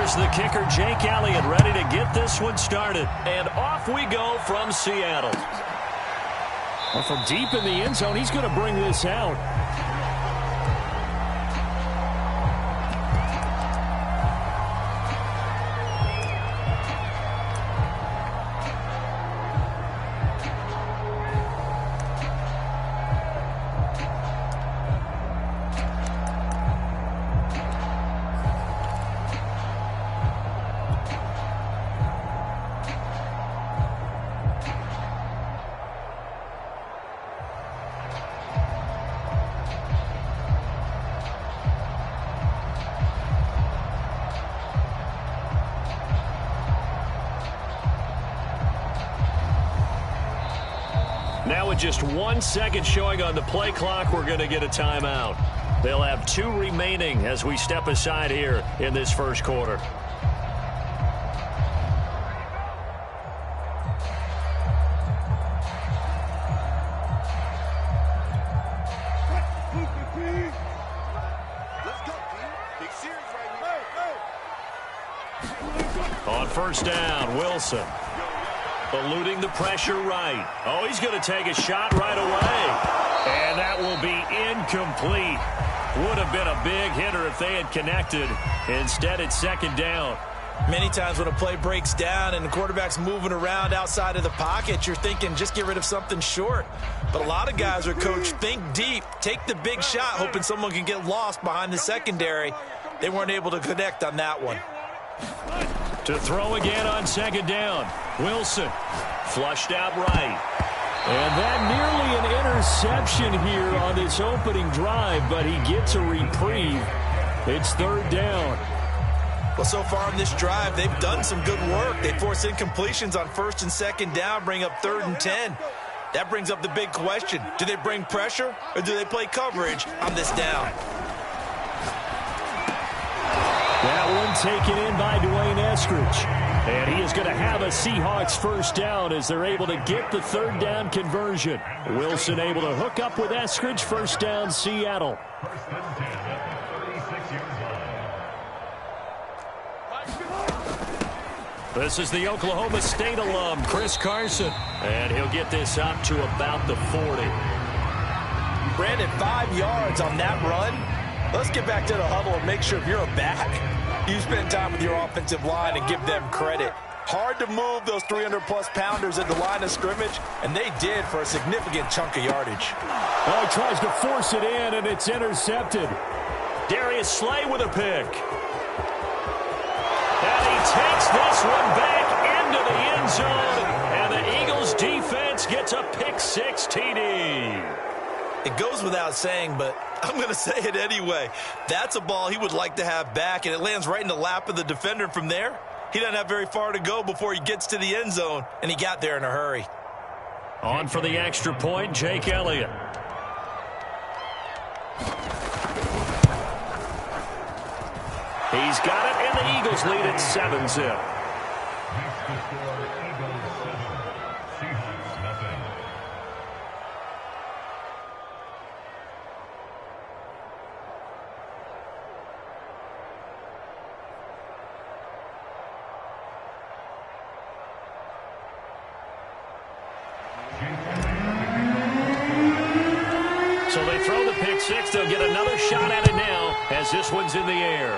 Here's the kicker, Jake Elliott, ready to get this one started. And off we go from Seattle. Well, from deep in the end zone, he's going to bring this out. Now with just 1 second showing on the play clock, we're going to get a timeout. They'll have 2 remaining as we step aside here in this first quarter. On first down, Wilson. Eluding the pressure right. Oh, he's going to take a shot right away. And that will be incomplete. Would have been a big hitter if they had connected. Instead, it's second down. Many times when a play breaks down and the quarterback's moving around outside of the pocket, you're thinking just get rid of something short. But a lot of guys are coached, think deep, take the big shot, hoping someone can get lost behind the secondary. They weren't able to connect on that one. To throw again on second down. Wilson flushed out right. And that nearly an interception here on this opening drive, but he gets a reprieve. It's third down. Well, so far in this drive, they've done some good work. They force incompletions on first and second down, bring up 3rd and 10. That brings up the big question. Do they bring pressure or do they play coverage on this down? That one taken in by Dwayne Eskridge. And he is going to have a Seahawks first down as they're able to get the third down conversion. Wilson able to hook up with Eskridge. First down, Seattle. This is the Oklahoma State alum, Chris Carson. And he'll get this up to about the 40. Brandon, 5 yards on that run. Let's get back to the huddle and make sure if you're a back, you spend time with your offensive line and give them credit. Hard to move those 300-plus pounders at the line of scrimmage, and they did for a significant chunk of yardage. Oh, he tries to force it in, and it's intercepted. Darius Slay with a pick. And he takes this one back into the end zone, and the Eagles defense gets a pick-6 TD. It goes without saying, but I'm going to say it anyway. That's a ball he would like to have back, and it lands right in the lap of the defender from there. He doesn't have very far to go before he gets to the end zone, and he got there in a hurry. On for the extra point, Jake Elliott. He's got it, and the Eagles lead at 7-zip. So they throw the pick-6. They'll get another shot at it now as this one's in the air.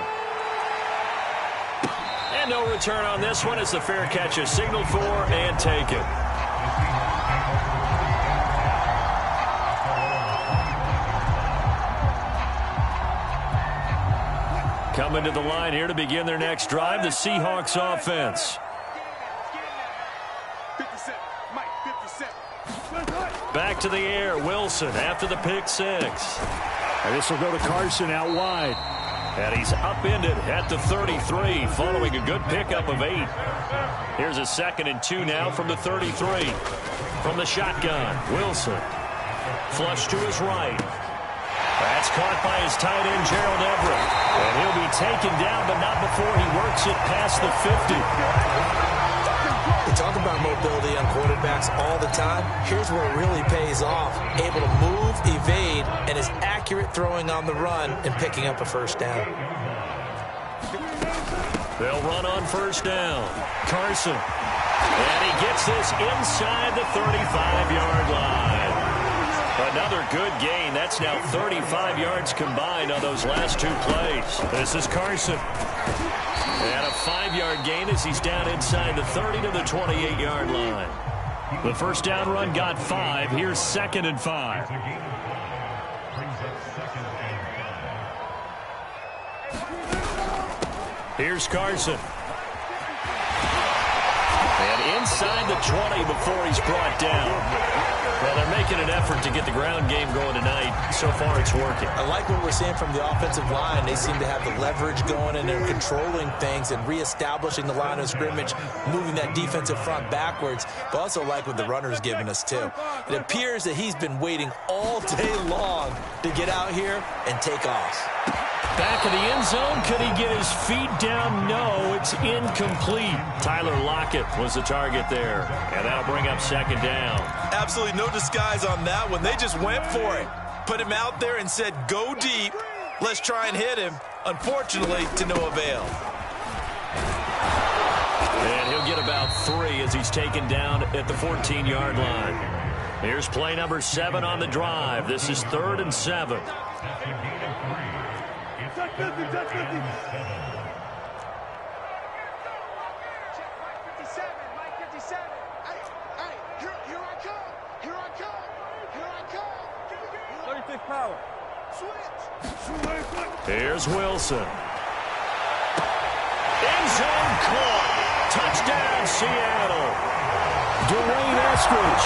And no return on this one as the fair catch is signaled for and taken. Coming to the line here to begin their next drive, the Seahawks offense. Back to the air, Wilson after the pick-6. And this will go to Carson out wide. And he's upended at the 33 following a good pickup of 8. Here's a 2nd and 2 now from the 33. From the shotgun, Wilson. Flush to his right. That's caught by his tight end, Gerald Everett. And he'll be taken down, but not before he works it past the 50. We talk about mobility on quarterbacks all the time. Here's where it really pays off. Able to move, evade, and is accurate throwing on the run and picking up a first down. They'll run on first down. Carson. And he gets this inside the 35-yard line. Another good gain. That's now 35 yards combined on those last 2 plays. This is Carson. And a 5-yard gain as he's down inside the 30 to the 28-yard line. The first down run got 5. Here's 2nd and 5. Here's Carson. And inside the 20 before he's brought down. Well, they're making an effort to get the ground game going tonight. So far, it's working. I like what we're seeing from the offensive line. They seem to have the leverage going, and they're controlling things and reestablishing the line of scrimmage, moving that defensive front backwards. But also like what the runner's giving us, too. It appears that he's been waiting all day long to get out here and take off. Back of the end zone. Could he get his feet down? No, it's incomplete. Tyler Lockett was the target there, and that'll bring up 2nd down. Absolutely no disguise on that one. They just went for it. Put him out there and said, go deep. Let's try and hit him. Unfortunately, to no avail. And he'll get about 3 as he's taken down at the 14-yard line. Here's play number 7 on the drive. This is 3rd and 7. Here's Wilson. End zone caught. Touchdown, Seattle. Dwayne Eskridge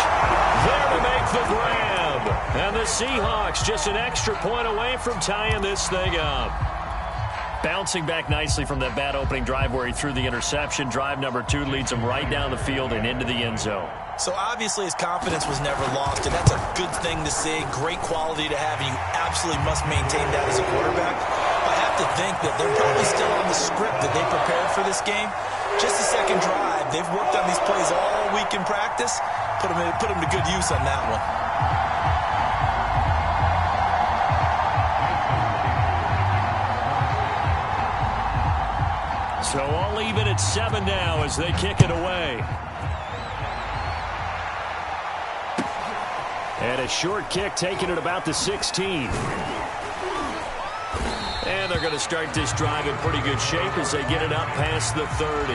there to make the grab. And the Seahawks just an extra point away from tying this thing up. Bouncing back nicely from that bad opening drive where he threw the interception. Drive number 2 leads him right down the field and into the end zone. So obviously his confidence was never lost, and that's a good thing to see. Great quality to have, and you absolutely must maintain that as a quarterback. I have to think that they're probably still on the script that they prepared for this game. Just the second drive. They've worked on these plays all week in practice. Put them to good use on that one. So all even at 7 now as they kick it away. And a short kick taken at about the 16. And they're going to start this drive in pretty good shape as they get it up past the 30.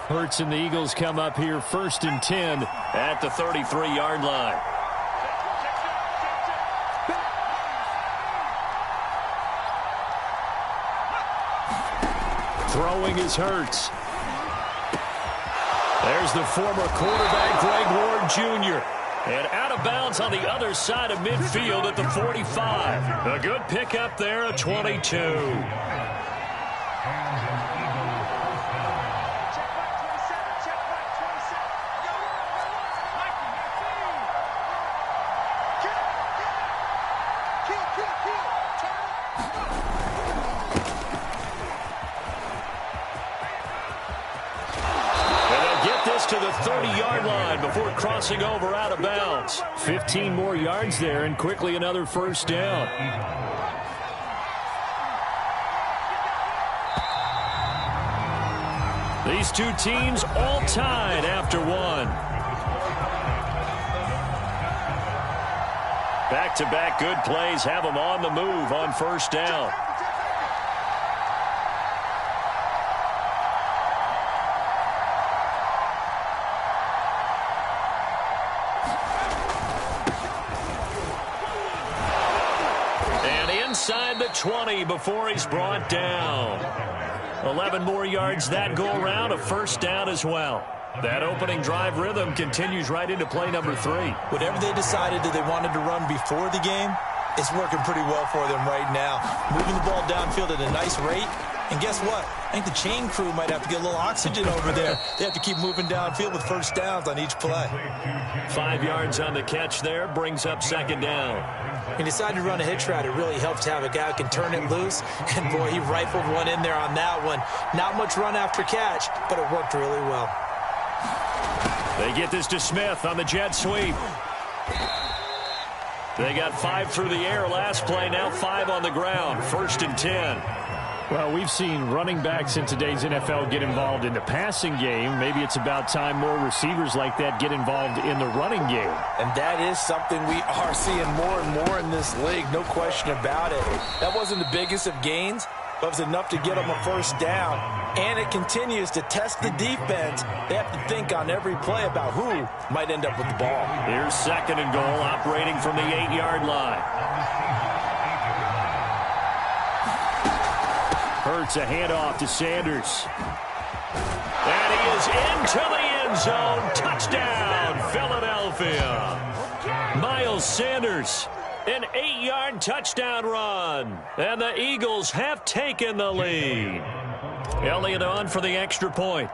Hurts and the Eagles come up here 1st and 10 at the 33-yard line. Throwing is Hurts. There's the former quarterback, Greg Ward Jr. And out of bounds on the other side of midfield at the 45. A good pickup there, a 22. To the 30-yard line before crossing over out of bounds. 15 more yards there and quickly another first down. These two teams all tied after one. Back-to-back good plays have them on the move on first down. Inside the 20 before he's brought down. 11 more yards that go around, a first down as well. That opening drive rhythm continues right into play number 3. Whatever they decided that they wanted to run before the game, it's working pretty well for them right now. Moving the ball downfield at a nice rate, and guess what? I think the chain crew might have to get a little oxygen over there. They have to keep moving downfield with first downs on each play. 5 yards on the catch there, brings up second down. He decided to run a hitch route. It really helps to have a guy who can turn it loose. And, boy, he rifled one in there on that one. Not much run after catch, but it worked really well. They get this to Smith on the jet sweep. They got 5 through the air last play, now 5 on the ground. 1st and 10. Well, we've seen running backs in today's NFL get involved in the passing game. Maybe it's about time more receivers like that get involved in the running game. And that is something we are seeing more and more in this league, no question about it. That wasn't the biggest of gains, but it was enough to get them a first down. And it continues to test the defense. They have to think on every play about who might end up with the ball. Here's 2nd and goal, operating from the 8-yard line. Hurts a handoff to Sanders. And he is into the end zone. Touchdown, Philadelphia. Miles Sanders, an 8-yard touchdown run. And the Eagles have taken the lead. Elliott on for the extra point.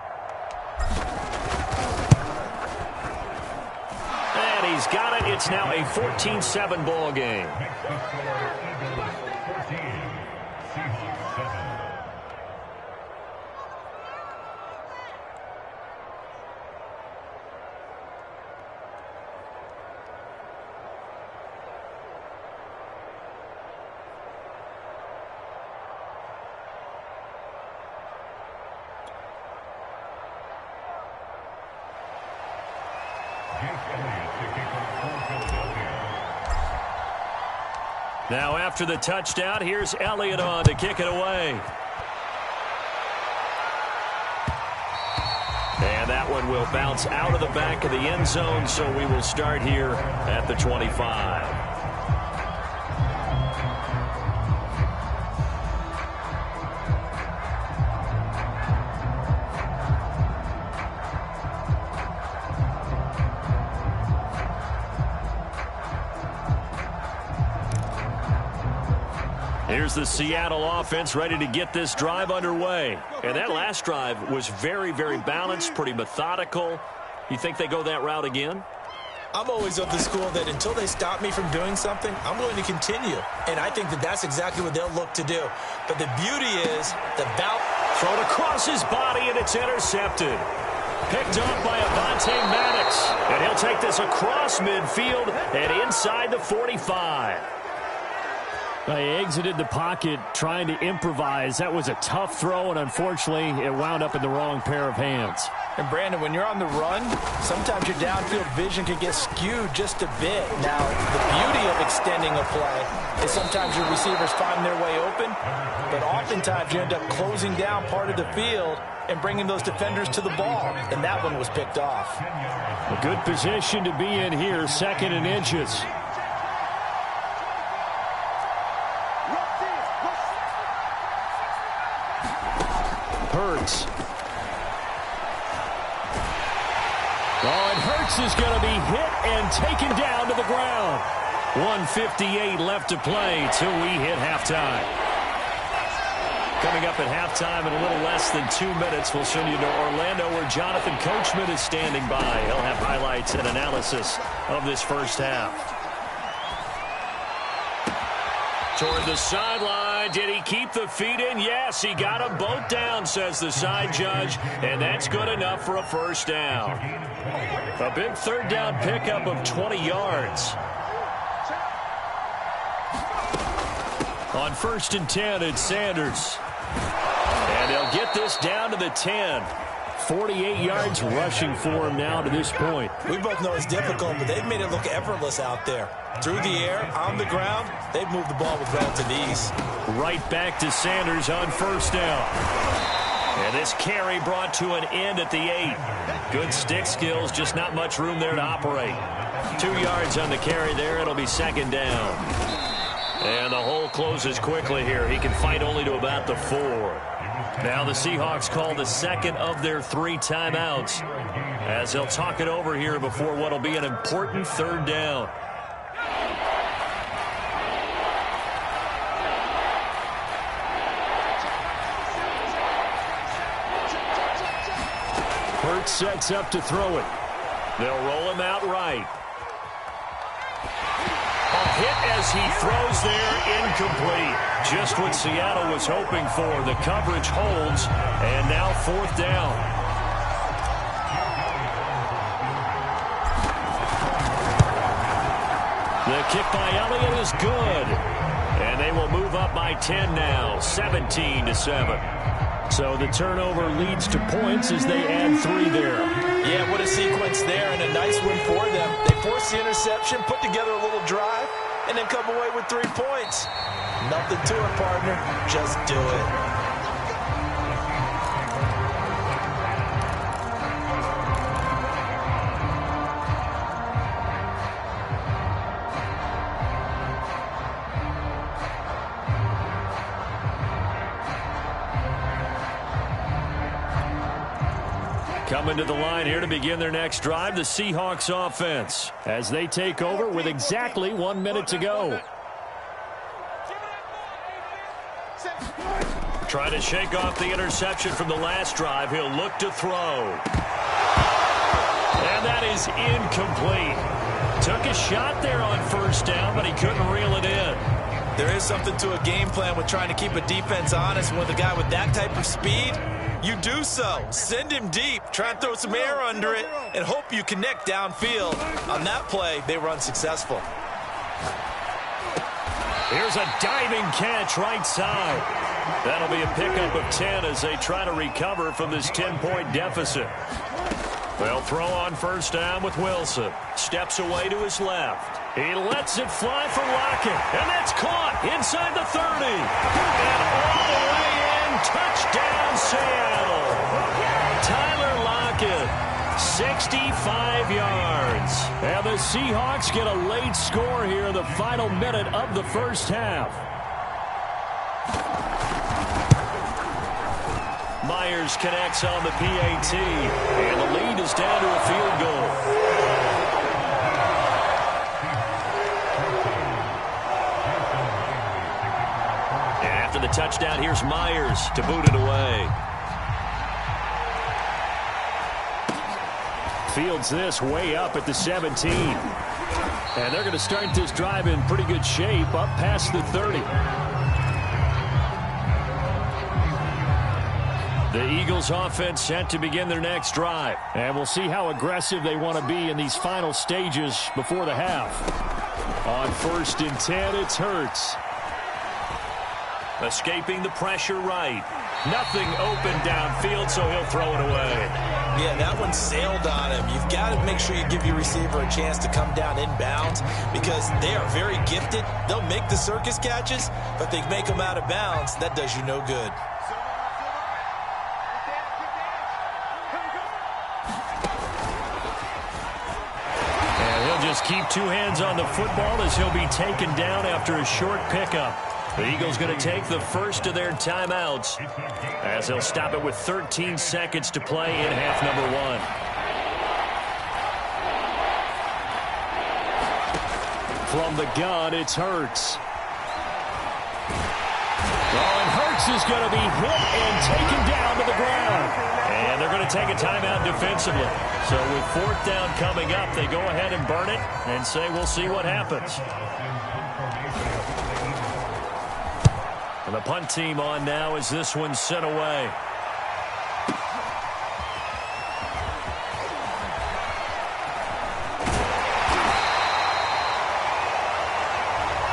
And he's got it. It's now a 14-7 ball game. Now after the touchdown, here's Elliott on to kick it away. And that one will bounce out of the back of the end zone, so we will start here at the 25. Here's the Seattle offense ready to get this drive underway. And that last drive was very, very balanced, pretty methodical. You think they go that route again? I'm always of the school that until they stop me from doing something, I'm going to continue. And I think that that's exactly what they'll look to do. But the beauty is the bout thrown across his body, and it's intercepted. Picked off by Avonte Maddox. And he'll take this across midfield and inside the 45. He exited the pocket trying to improvise. That was a tough throw, and unfortunately, it wound up in the wrong pair of hands. And, Brandon, when you're on the run, sometimes your downfield vision can get skewed just a bit. Now, the beauty of extending a play is sometimes your receivers find their way open, but oftentimes you end up closing down part of the field and bringing those defenders to the ball, and that one was picked off. A good position to be in here, 2nd and inches. Hurts. Oh, and Hurts is going to be hit and taken down to the ground. 1:58 left to play till we hit halftime. Coming up at halftime in a little less than 2 minutes, we'll send you to Orlando where Jonathan Coachman is standing by. He'll have highlights and analysis of this first half. Toward the sideline. Did he keep the feet in? Yes, he got them both down, says the side judge, and that's good enough for a first down. A big third down pickup of 20 yards. On 1st and 10, it's Sanders. And they'll get this down to the 10. 48 yards rushing for him now to this point. We both know it's difficult, but they've made it look effortless out there. Through the air, on the ground, they've moved the ball with relative ease. Right back to Sanders on 1st down. And this carry brought to an end at the 8. Good stick skills, just not much room there to operate. 2 yards on the carry there. It'll be 2nd down. And the hole closes quickly here. He can fight only to about the 4. Now the Seahawks call the 2nd of their 3 timeouts as they'll talk it over here before what will be an important 3rd down. Hurts sets up to throw it. They'll roll him out right. A hit as he throws there, incomplete. Just what Seattle was hoping for. The coverage holds, and now 4th down. The kick by Elliott is good. And they will move up by 10 now, 17-7. So the turnover leads to points as they add 3 there. Yeah, what a sequence there, and a nice win for them. They force the interception, put together a little drive, and then come away with 3 points. Nothing to it, partner. Just do it. Coming to the line here to begin their next drive, the Seahawks offense, as they take over with exactly 1 minute to go. Trying to shake off the interception from the last drive. He'll look to throw. And that is incomplete. Took a shot there on 1st down, but he couldn't reel it in. There is something to a game plan with trying to keep a defense honest. With a guy with that type of speed, you do so. Send him deep. Try and throw some air under it and hope you connect downfield. On that play, they were unsuccessful. Here's a diving catch right side. That'll be a pickup of 10 as they try to recover from this 10-point deficit. They'll throw on 1st down with Wilson. Steps away to his left. He lets it fly for Lockett. And that's caught inside the 30. And all the way in. Touchdown, Seattle. Tyler Lockett, 65 yards. And the Seahawks get a late score here in the final minute of the 1st half. Myers connects on the PAT, and the lead is down to a field goal. And after the touchdown, here's Myers to boot it away. Fields this way up at the 17. And they're going to start this drive in pretty good shape, up past the 30. The Eagles offense set to begin their next drive. And we'll see how aggressive they want to be in these final stages before the half. On 1st and 10, it's Hurts. Escaping the pressure right. Nothing open downfield, so he'll throw it away. Yeah, that one sailed on him. You've got to make sure you give your receiver a chance to come down inbounds because they are very gifted. They'll make the circus catches, but they make them out of bounds. That does you no good. Just keep 2 hands on the football as he'll be taken down after a short pickup. The Eagles going to take the first of their timeouts as they'll stop it with 13 seconds to play in half number 1. From the gun, it's Hurts. Oh, and Hurts is going to be hit and taken down to the ground. And they're going to take a timeout defensively. So with 4th down coming up, they go ahead and burn it and say we'll see what happens. And the punt team on now as this one's sent away.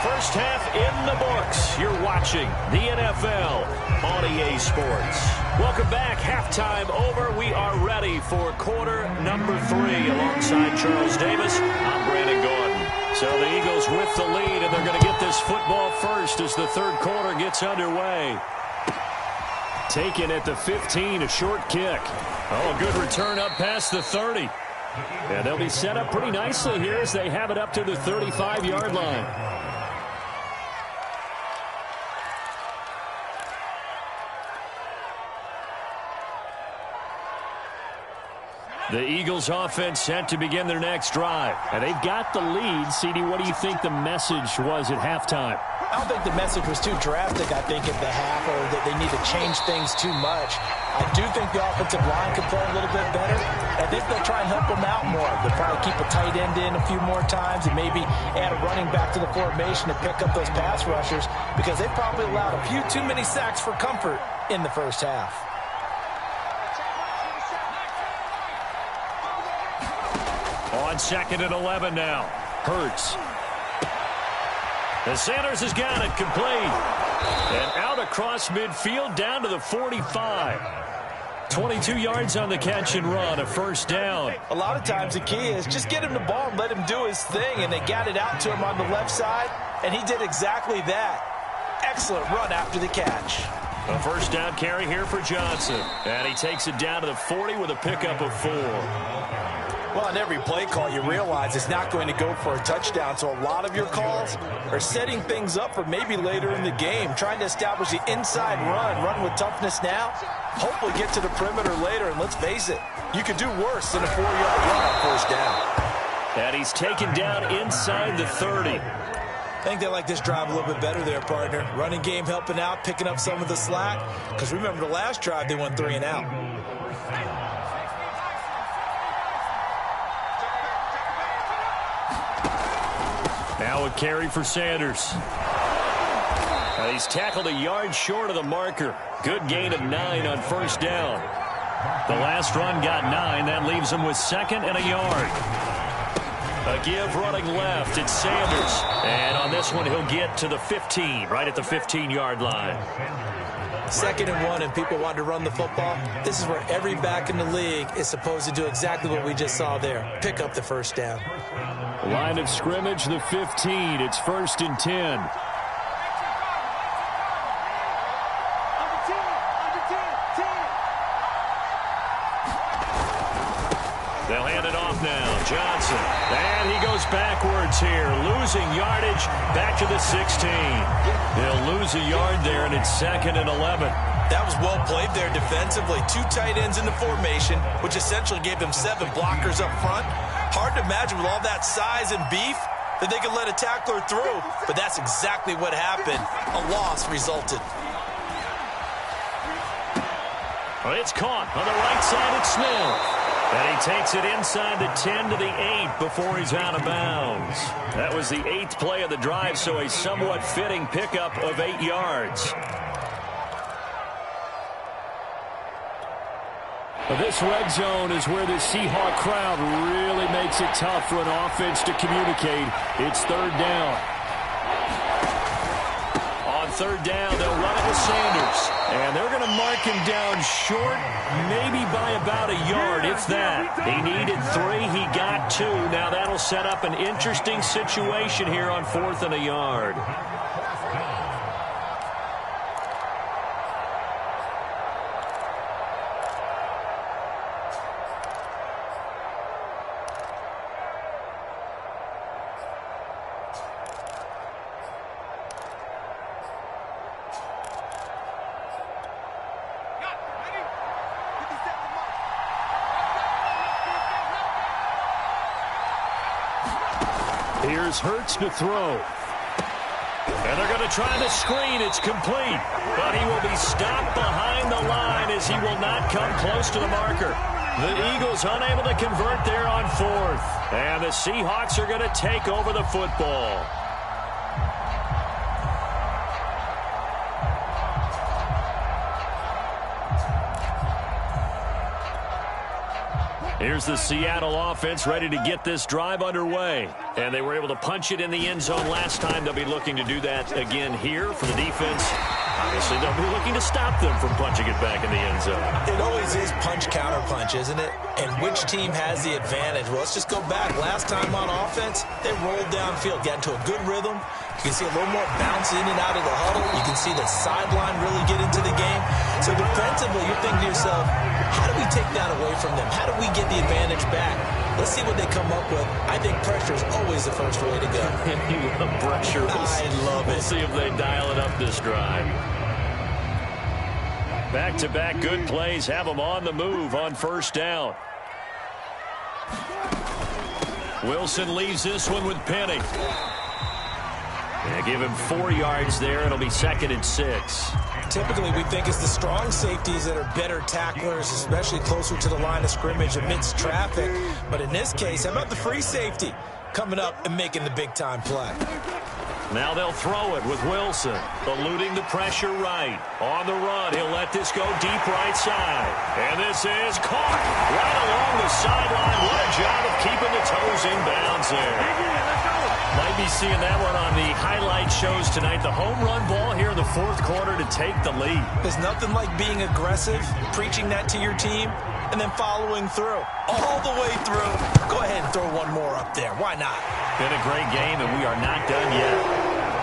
First half in the books. You're watching the NFL on EA Sports. Welcome back. Halftime over. We are ready for quarter number 3 alongside Charles Davis. I'm Brandon Gordon. So the Eagles with the lead, and they're going to get this football first as the 3rd quarter gets underway. Taken at the 15, a short kick. Oh, a good return up past the 30. And they'll be set up pretty nicely here as they have it up to the 35-yard line. The Eagles offense set to begin their next drive. And they've got the lead. CD, what do you think the message was at halftime? I don't think the message was too drastic, I think, at the half, or that they need to change things too much. I do think the offensive line could play a little bit better. think they'll try and help him out more. They'll probably keep a tight end in a few more times and maybe add a running back to the formation to pick up those pass rushers because they probably allowed a few too many sacks for comfort in the first half. On 2nd and 11 now. Hurts. And Sanders has got it complete. And out across midfield down to the 45. 22 yards on the catch and run, a first down. A lot of times the key is just get him the ball and let him do his thing, and they got it out to him on the left side, and he did exactly that. Excellent run after the catch. A first down carry here for Johnson. And he takes it down to the 40 with a pickup of 4. Well, on every play call, you realize it's not going to go for a touchdown, so a lot of your calls are setting things up for maybe later in the game, trying to establish the inside run with toughness now, hopefully get to the perimeter later, and let's face it, you could do worse than a 4-yard run on first down. And he's taken down inside the 30. I think they like this drive a little bit better there, partner. Running game helping out, picking up some of the slack, because remember the last drive they went 3 and out. Now a carry for Sanders. And he's tackled a yard short of the marker. Good gain of 9 on first down. The last run got 9. That leaves him with 2nd and a yard. A give running left. It's Sanders. And on this one, he'll get to the 15, right at the 15-yard line. 2nd and 1, and people want to run the football. This is where every back in the league is supposed to do exactly what we just saw there. Pick up the first down. Line of scrimmage, the 15. It's 1st and 10. They'll hand it off now. Johnson. And he goes backwards here. Losing yardage back to the 16. They'll lose a yard there, and it's 2nd and 11. That was well played there defensively. 2 tight ends in the formation, which essentially gave them 7 blockers up front. Hard to imagine with all that size and beef that they could let a tackler through, but that's exactly what happened. A loss resulted. Well, it's caught on the right side. It's Smith. And he takes it inside the 10 to the 8 before he's out of bounds. That was the 8th play of the drive, so a somewhat fitting pickup of 8 yards. This red zone is where the Seahawk crowd really makes it tough for an offense to communicate. It's 3rd down. On 3rd down, they'll run it with Sanders. And they're going to mark him down short, maybe by about a yard, if that. He needed 3. He got 2. Now that'll set up an interesting situation here on 4th and a yard. Here's Hurts to throw. And they're going to try the screen. It's complete. But he will be stopped behind the line as he will not come close to the marker. The Eagles unable to convert there on 4th. And the Seahawks are going to take over the football. Here's the Seattle offense ready to get this drive underway. And they were able to punch it in the end zone last time. They'll be looking to do that again here for the defense. Obviously, they'll be looking to stop them from punching it back in the end zone. It always is punch-counter-punch, isn't it? And which team has the advantage? Well, let's just go back. Last time on offense, they rolled downfield, got into a good rhythm. You can see a little more bounce in and out of the huddle. You can see the sideline really get into the game. So defensively, you're thinking to yourself, how do we take that away from them? How do we get the advantage back? Let's see what they come up with. I think pressure is always the first way to go. You love pressure. I love it. We'll see if they dial it up this drive. Back-to-back good plays have them on the move on first down. Wilson leaves this one with Penny. Yeah, give him 4 yards there. It'll be 2nd and 6. Typically, we think it's the strong safeties that are better tacklers, especially closer to the line of scrimmage amidst traffic. But in this case, how about the free safety coming up and making the big-time play? Now they'll throw it with Wilson, eluding the pressure right. On the run, he'll let this go deep right side. And this is caught right along the sideline. What a job of keeping the toes in bounds there. Might be seeing that one on the highlight shows tonight. The home run ball here in the fourth quarter to take the lead. There's nothing like being aggressive, preaching that to your team, and then following through. All the way through. Go ahead and throw one more up there. Why not? Been a great game, and we are not done yet.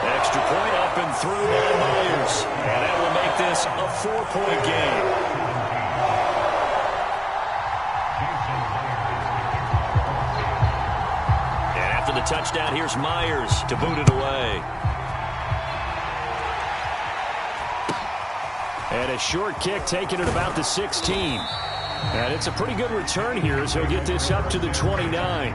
Extra point up and through by Myers. And that will make this a 4-point game. And after the touchdown, here's Myers to boot it away. And a short kick taken at about the 16. And it's a pretty good return here as he'll get this up to the 29.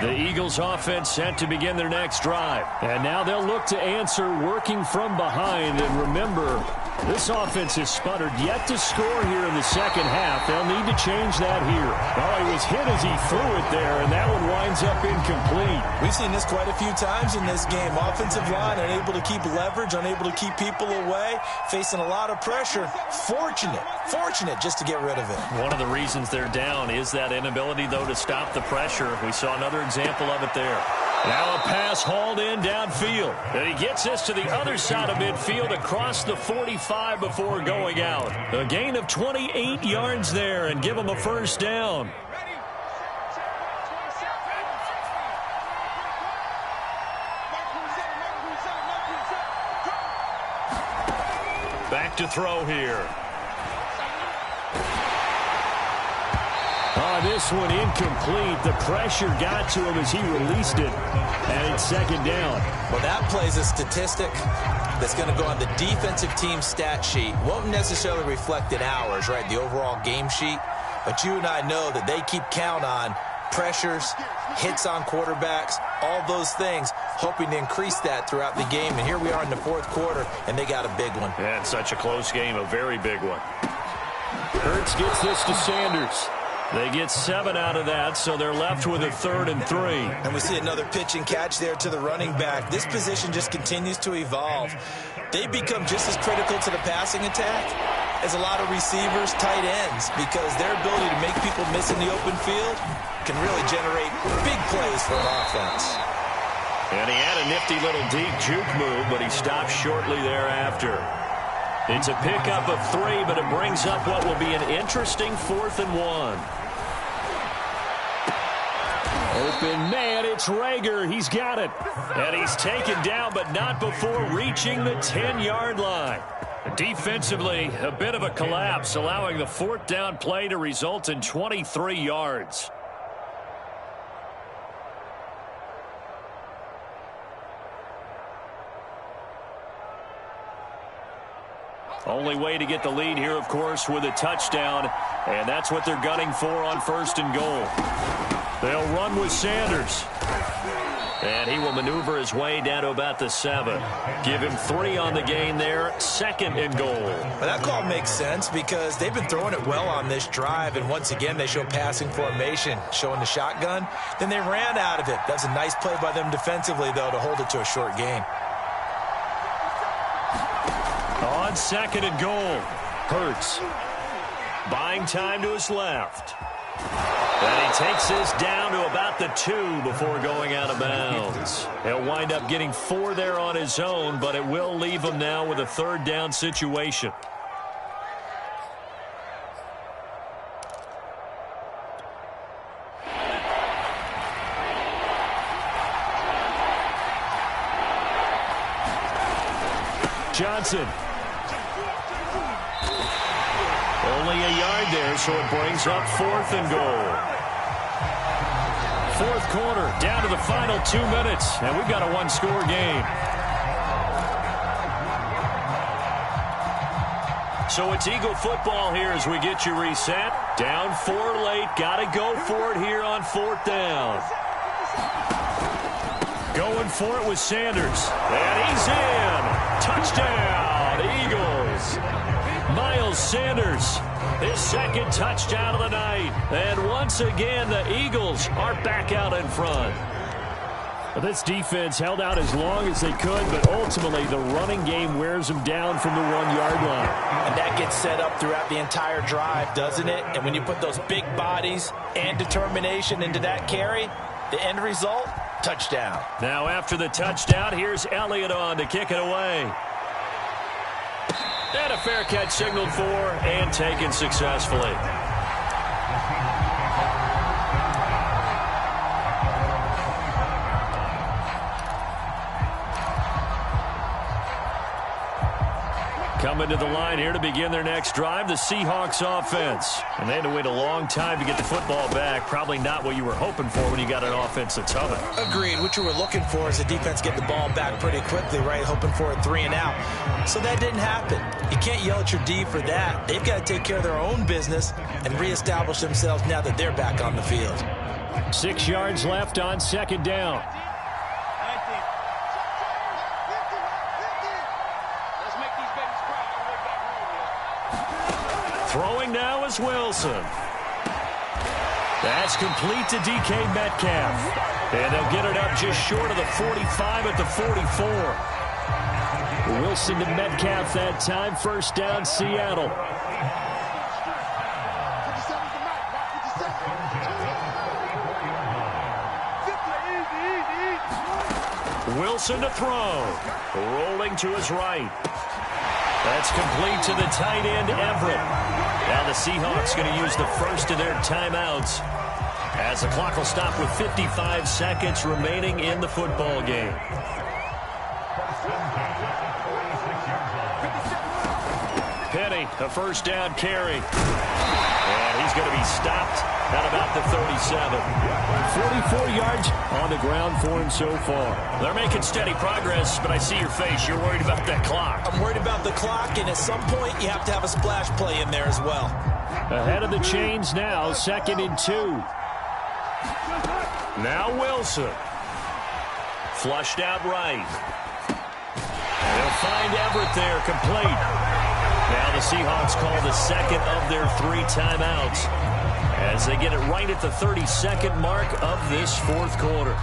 The Eagles offense set to begin their next drive. And now they'll look to answer working from behind. And remember, this offense has sputtered yet to score here in the second half. They'll need to change that here. Oh, he was hit as he threw it there, and that one winds up incomplete. We've seen this quite a few times in this game. Offensive line unable to keep leverage, unable to keep people away, facing a lot of pressure. Fortunate just to get rid of it. One of the reasons they're down is that inability, though, to stop the pressure. We saw another example of it there. Now a pass hauled in downfield. And he gets this to the other side of midfield across the 45 before going out. A gain of 28 yards there and give him a first down. Back to throw here. Oh, this one incomplete. The pressure got to him as he released it. And it's second down. Well, that plays a statistic that's going to go on the defensive team stat sheet. Won't necessarily reflect in ours, right, the overall game sheet. But you and I know that they keep count on pressures, hits on quarterbacks, all those things, hoping to increase that throughout the game. And here we are in the fourth quarter, and they got a big one. And such a close game, a very big one. Hurts gets this to Sanders. They get 7 out of that, so they're left with a 3rd and 3. And we see another pitch and catch there to the running back. This position just continues to evolve. They become just as critical to the passing attack as a lot of receivers, tight ends, because their ability to make people miss in the open field can really generate big plays for an offense. And he had a nifty little deep juke move, but he stopped shortly thereafter. It's a pickup of 3, but it brings up what will be an interesting 4th and 1. Open man, it's Rager. He's got it. And he's taken down, but not before reaching the 10-yard line. Defensively, a bit of a collapse, allowing the 4th down play to result in 23 yards. Only way to get the lead here, of course, with a touchdown, and that's what they're gunning for on 1st and goal. They'll run with Sanders. And he will maneuver his way down to about the 7. Give him 3 on the gain there, 2nd and goal. Well, that call makes sense because they've been throwing it well on this drive, and once again they show passing formation, showing the shotgun. Then they ran out of it. That's a nice play by them defensively, though, to hold it to a short gain. On 2nd and goal, Hurts buying time to his left. And he takes this down to about the 2 before going out of bounds. He'll wind up getting 4 there on his own, but it will leave him now with a 3rd down situation. Johnson. Only a yard there, so it brings up 4th and goal. 4th quarter, down to the final 2 minutes, and we've got a 1-score game. So it's Eagle football here as we get you reset. Down 4 late. Got to go for it here on 4th down. Going for it with Sanders. And he's in. Touchdown, Eagles. Miles Sanders, his 2nd touchdown of the night. And once again, the Eagles are back out in front. This defense held out as long as they could, but ultimately the running game wears them down from the 1-yard line. And that gets set up throughout the entire drive, doesn't it? And when you put those big bodies and determination into that carry, the end result, touchdown. Now after the touchdown, here's Elliott on to kick it away. And a fair catch signaled for and taken successfully. Coming to the line here to begin their next drive, the Seahawks offense. And they had to wait a long time to get the football back. Probably not what you were hoping for when you got an offense that's humming. Agreed. What you were looking for is the defense get the ball back pretty quickly, right? Hoping for a 3 and out. So that didn't happen. You can't yell at your D for that. They've got to take care of their own business and reestablish themselves now that they're back on the field. 6 yards left on 2nd down. Throwing now is Wilson. That's complete to DK Metcalf. And they'll get it up just short of the 45 at the 44. Wilson to Metcalf that time. 1st down, Seattle. Wilson to throw. Rolling to his right. That's complete to the tight end, Everett. Now the Seahawks going to use the first of their timeouts as the clock will stop with 55 seconds remaining in the football game. Penny, a 1st down carry. And he's going to be stopped at about the 37. 44 yards on the ground for him so far. They're making steady progress, but I see your face. You're worried about that clock. I'm worried about the clock, and at some point you have to have a splash play in there as well. Ahead of the chains now, 2nd and 2. Now Wilson. Flushed out right. They'll find Everett there, complete. Now the Seahawks call the 2nd of their 3 timeouts as they get it right at the 32nd mark of this 4th quarter.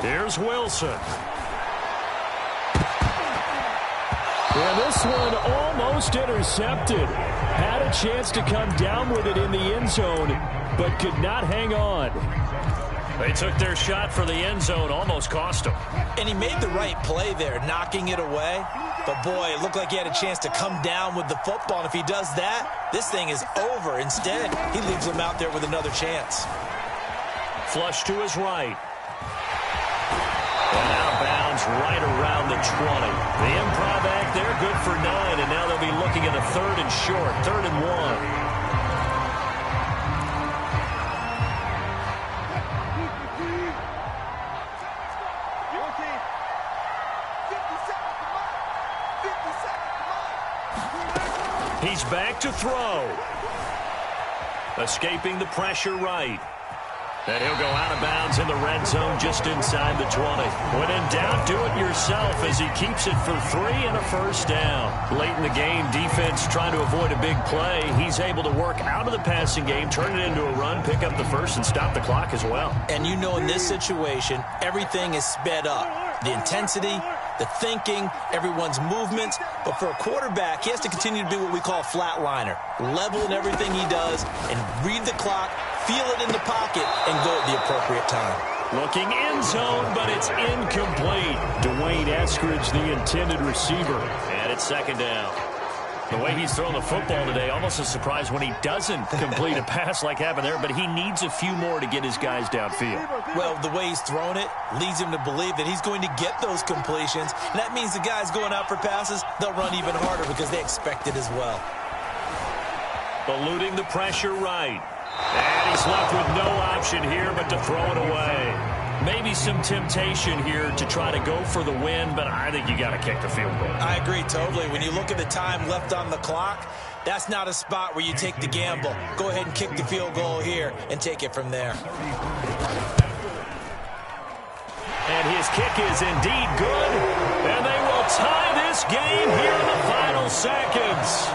Here's Wilson. And this one almost intercepted. Had a chance to come down with it in the end zone, but could not hang on. They took their shot for the end zone, almost cost them. And he made the right play there, knocking it away. But, boy, it looked like he had a chance to come down with the football. And if he does that, this thing is over. Instead, he leaves him out there with another chance. Flush to his right. And out of bounds right around the 20. The improv act there, good for 9. And now they'll be looking at a 3rd and short, 3rd and 1. He's back to throw. Escaping the pressure right. And he'll go out of bounds in the red zone just inside the 20. When in doubt, do it yourself as he keeps it for 3 and a 1st down. Late in the game, defense trying to avoid a big play. He's able to work out of the passing game, turn it into a run, pick up the 1st, and stop the clock as well. And you know in this situation, everything is sped up. The intensity, the thinking, everyone's movements. But for a quarterback, he has to continue to be what we call a flatliner. Level in everything he does and read the clock, feel it in the pocket, and go at the appropriate time. Looking in zone, but it's incomplete. Dwayne Eskridge, the intended receiver. And it's 2nd down. The way he's thrown the football today, almost a surprise when he doesn't complete a pass like happened there, but he needs a few more to get his guys downfield. Well, the way he's thrown it leads him to believe that he's going to get those completions. And that means the guys going out for passes, they'll run even harder because they expect it as well. eluding the pressure right. And he's left with no option here but to throw it away. Maybe some temptation here to try to go for the win, but I think you got to kick the field goal. I agree totally. When you look at the time left on the clock, that's not a spot where you take the gamble. Go ahead and kick the field goal here and take it from there. And his kick is indeed good. And they will tie this game here in the final seconds.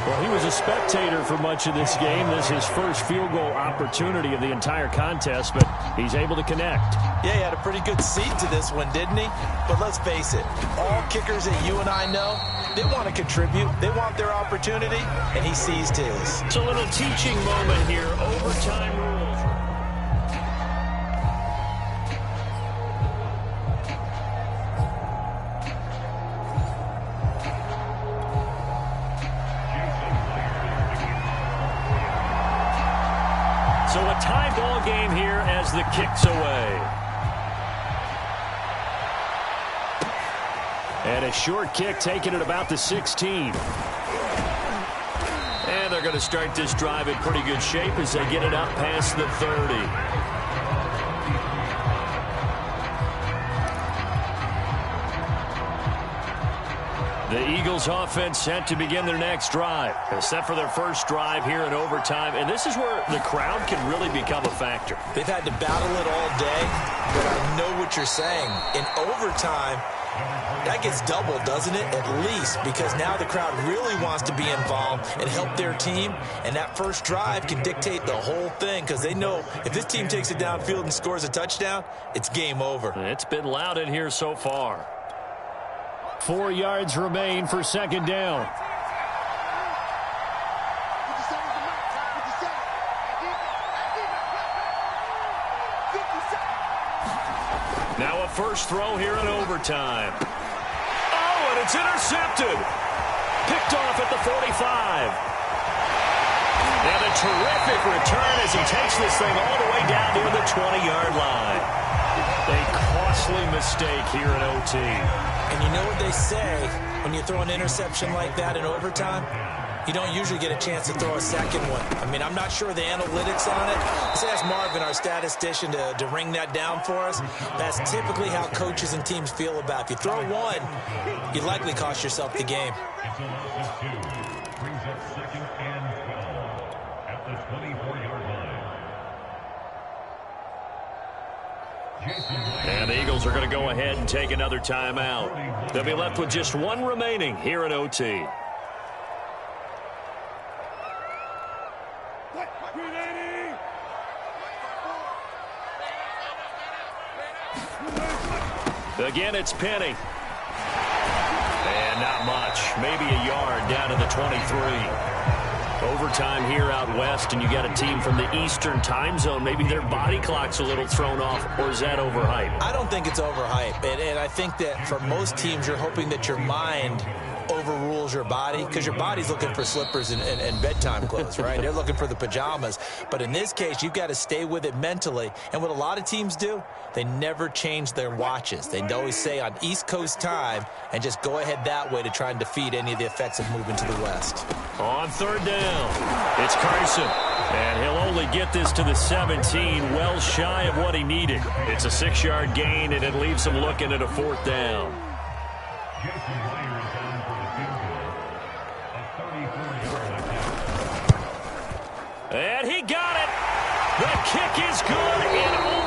Well, he was a spectator for much of this game. This is his first field goal opportunity of the entire contest, but he's able to connect. Yeah, he had a pretty good seat to this one, didn't he? But let's face it, all kickers that you and I know, they want to contribute. They want their opportunity, and he seized his. It's a little teaching moment here. Overtime rules. So a tie ball game here as the kick's away. And a short kick taken at about the 16. And they're going to start this drive in pretty good shape as they get it up past the 30. The Eagles offense set to begin their next drive. They're set for their first drive here in overtime. And this is where the crowd can really become a factor. They've had to battle it all day, but I know what you're saying. In overtime, that gets doubled, doesn't it? At least, because now the crowd really wants to be involved and help their team. And that first drive can dictate the whole thing because they know if this team takes it downfield and scores a touchdown, it's game over. It's been loud in here so far. 4 yards remain for second down. Now a first throw here in overtime. Oh, and it's intercepted. Picked off at the 45. And a terrific return as he takes this thing all the way down near the 20-yard line. A costly mistake here in OT. And you know what they say, when you throw an interception like that in overtime, you don't usually get a chance to throw a second one. I mean, I'm not sure the analytics on it. Let's ask Marvin, our statistician, to ring that down for us. That's typically how coaches and teams feel about it. If you throw one, you likely cost yourself the game. Brings up second and 12 at the 24-yard line. And the Eagles are going to go ahead and take another timeout. They'll be left with just one remaining here in OT. Again, it's Penny. And not much. Maybe a yard down to the 23. Overtime here out west, and you got a team from the Eastern time zone. Maybe their body clock's a little thrown off, or is that overhyped? I don't think it's overhyped. And I think that for most teams, you're hoping that your mind overrules your body because your body's looking for slippers and bedtime clothes, right? They're looking for the pajamas. But in this case, you've got to stay with it mentally. And what a lot of teams do, they never change their watches. They always say on East Coast time and just go ahead that way to try and defeat any of the effects of moving to the west. On third down, it's Carson. And he'll only get this to the 17, well shy of what he needed. It's a 6-yard gain, and it leaves him looking at a fourth down. And he got it. The kick is good and